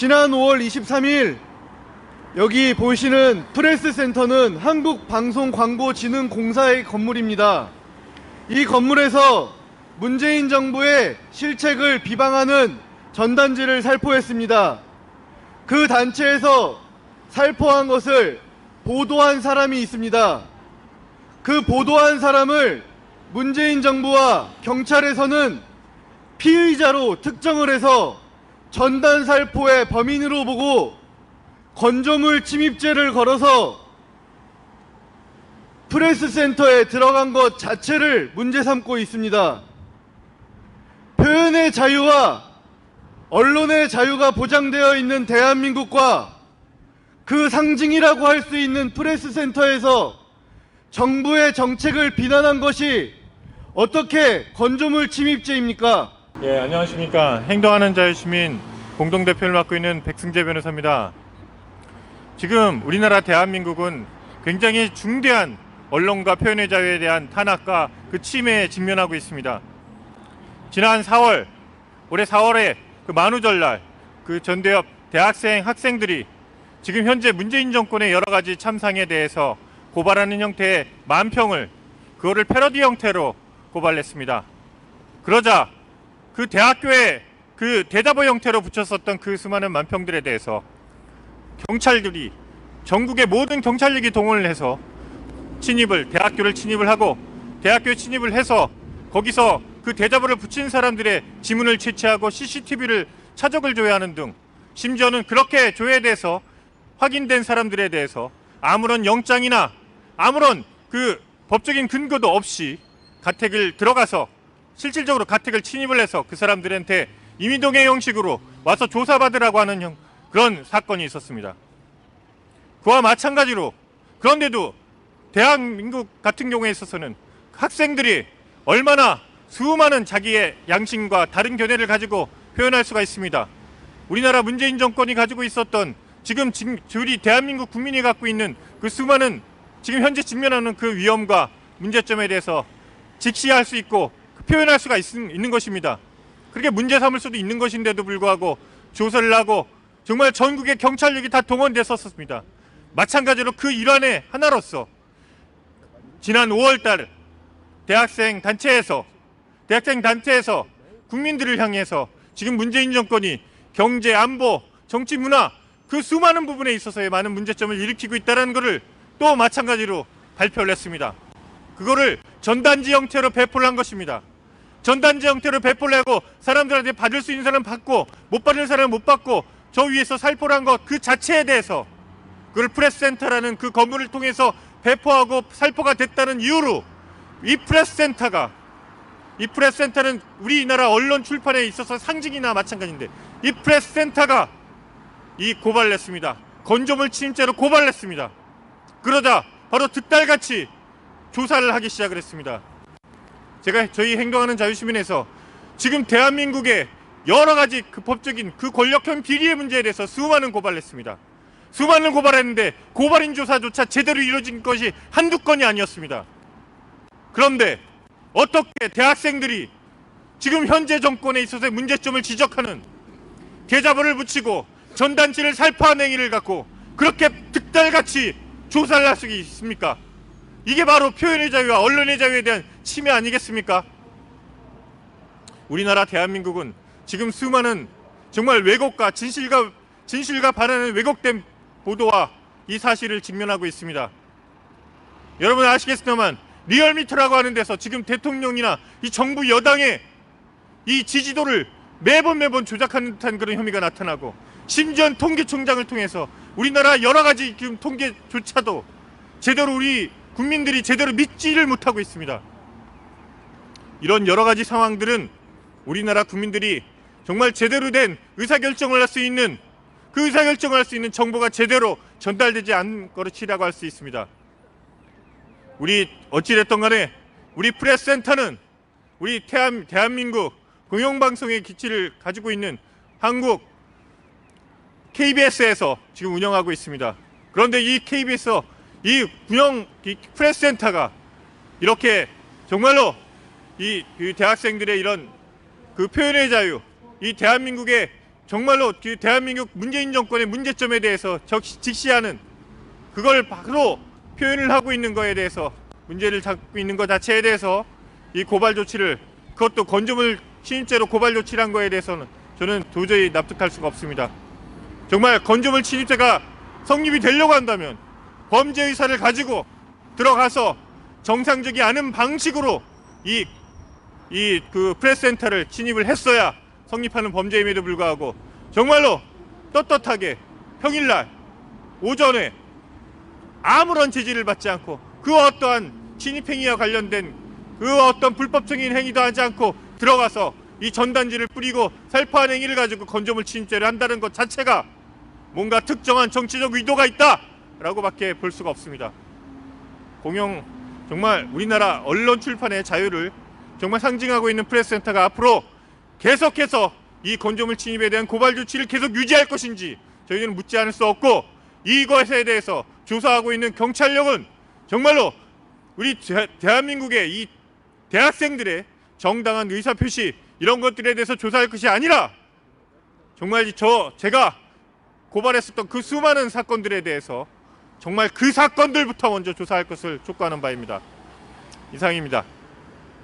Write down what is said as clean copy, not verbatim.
지난 5월 23일 여기 보시는 프레스센터는 한국방송광고진흥공사의 건물입니다. 이 건물에서 문재인 정부의 실책을 비방하는 전단지를 살포했습니다. 그 단체에서 살포한 것을 보도한 사람이 있습니다. 그 보도한 사람을 문재인 정부와 경찰에서는 피의자로 특정을 해서 전단 살포의 범인으로 보고 건조물 침입죄를 걸어서 프레스센터에 들어간 것 자체를 문제 삼고 있습니다. 표현의 자유와 언론의 자유가 보장되어 있는 대한민국과 그 상징이라고 할 수 있는 프레스센터에서 정부의 정책을 비난한 것이 어떻게 건조물 침입죄입니까? 예, 안녕하십니까. 행동하는 자유시민 공동대표를 맡고 있는 백승재 변호사입니다. 지금 우리나라 대한민국은 굉장히 중대한 언론과 표현의 자유에 대한 탄압과 그 침해에 직면하고 있습니다. 지난 4월, 올해 4월에 그 만우절날 그 전대협 대학생 학생들이 지금 현재 문재인 정권의 여러 가지 참상에 대해서 고발하는 형태의 만평을 그거를 패러디 형태로 고발했습니다. 그러자 그 대학교에 그 대자보 형태로 붙였었던 그 수많은 만평들에 대해서 경찰들이 전국의 모든 경찰력이 동원을 해서 대학교를 침입을 하고 대학교에 침입을 해서 거기서 그 대자보를 붙인 사람들의 지문을 채취하고 CCTV를 차적을 조회하는 등 심지어는 그렇게 조회돼서 확인된 사람들에 대해서 아무런 영장이나 아무런 그 법적인 근거도 없이 가택을 들어가서 실질적으로 가택을 침입을 해서 그 사람들한테 임의동의 형식으로 와서 조사받으라고 하는 그런 사건이 있었습니다. 그와 마찬가지로 그런데도 대한민국 같은 경우에 있어서는 학생들이 얼마나 수많은 자기의 양심과 다른 견해를 가지고 표현할 수가 있습니다. 우리나라 문재인 정권이 가지고 있었던 지금 우리 대한민국 국민이 갖고 있는 그 수많은 지금 현재 직면하는 그 위험과 문제점에 대해서 직시할 수 있고 표현할 수가 있는 것입니다. 그렇게 문제 삼을 수도 있는 것인데도 불구하고 조사를 하고 정말 전국의 경찰력이 다 동원됐었습니다. 마찬가지로 그 일환의 하나로서 지난 5월달 대학생 단체에서 국민들을 향해서 지금 문재인 정권이 경제, 안보, 정치, 문화 그 수많은 부분에 있어서의 많은 문제점을 일으키고 있다는 것을 또 마찬가지로 발표를 했습니다. 그거를 전단지 형태로 배포를 한 것입니다. 전단지 형태로 배포를 하고 사람들한테 받을 수 있는 사람은 받고 못 받을 사람은 못 받고 저 위에서 살포를 한 것 그 자체에 대해서 그걸 프레스센터라는 그 건물을 통해서 배포하고 살포가 됐다는 이유로 이 프레스센터는 우리나라 언론 출판에 있어서 상징이나 마찬가지인데 이 프레스센터가 이 고발을 했습니다. 건조물 침입죄로 고발을 했습니다. 그러자 바로 득달같이 조사를 하기 시작을 했습니다. 저희 행동하는 자유시민에서 지금 대한민국의 여러 가지 그 법적인 그 권력형 비리의 문제에 대해서 수많은 고발을 했습니다. 수많은 고발을 했는데 고발인 조사조차 제대로 이루어진 것이 한두 건이 아니었습니다. 그런데 어떻게 대학생들이 지금 현재 정권에 있어서의 문제점을 지적하는 대자보를 붙이고 전단지를 살포한 행위를 갖고 그렇게 득달같이 조사를 할 수 있습니까? 이게 바로 표현의 자유와 언론의 자유에 대한 침해 아니겠습니까? 우리나라 대한민국은 지금 수많은 정말 왜곡과 진실과 반하는 왜곡된 보도와 이 사실을 직면하고 있습니다. 여러분 아시겠습니다만 리얼미터라고 하는 데서 지금 대통령이나 이 정부 여당의 이 지지도를 매번 조작하는 듯한 그런 혐의가 나타나고 심지어 통계총장을 통해서 우리나라 여러 가지 지금 통계조차도 제대로 우리 국민들이 제대로 믿지를 못하고 있습니다. 이런 여러 가지 상황들은 우리나라 국민들이 정말 제대로 된 의사결정을 할 수 있는 그 의사결정을 할 수 있는 정보가 제대로 전달되지 않은 것이라고 할 수 있습니다. 우리 어찌됐든 간에 우리 프레스센터는 우리 대한민국 공영방송의 기치를 가지고 있는 한국 KBS에서 지금 운영하고 있습니다. 그런데 이 KBS 이 프레스센터가 이렇게 정말로 이 대학생들의 이런 그 표현의 자유, 이 대한민국의 정말로 대한민국 문재인 정권의 문제점에 대해서 직시하는, 그걸 바로 표현을 하고 있는 거에 대해서, 문제를 잡고 있는 것 자체에 대해서 이 고발 조치를, 그것도 건조물 침입죄로 고발 조치를 한 거에 대해서는 저는 도저히 납득할 수가 없습니다. 정말 건조물 침입죄가 성립이 되려고 한다면 범죄 의사를 가지고 들어가서 정상적이 않은 방식으로 그 프레스센터를 침입을 했어야 성립하는 범죄임에도 불구하고 정말로 떳떳하게 평일날 오전에 아무런 제지를 받지 않고 그 어떠한 침입행위와 관련된 그 어떤 불법적인 행위도 하지 않고 들어가서 이 전단지를 뿌리고 살포한 행위를 가지고 건조물 침입죄를 한다는 것 자체가 뭔가 특정한 정치적 의도가 있다라고밖에 볼 수가 없습니다. 정말 우리나라 언론 출판의 자유를 정말 상징하고 있는 프레스센터가 앞으로 계속해서 이 건조물 침입에 대한 고발 조치를 계속 유지할 것인지 저희는 묻지 않을 수 없고, 이것에 대해서 조사하고 있는 경찰력은 정말로 우리 대한민국의 이 대학생들의 정당한 의사표시, 이런 것들에 대해서 조사할 것이 아니라 정말 제가 고발했었던 그 수많은 사건들에 대해서 정말 그 사건들부터 먼저 조사할 것을 촉구하는 바입니다. 이상입니다.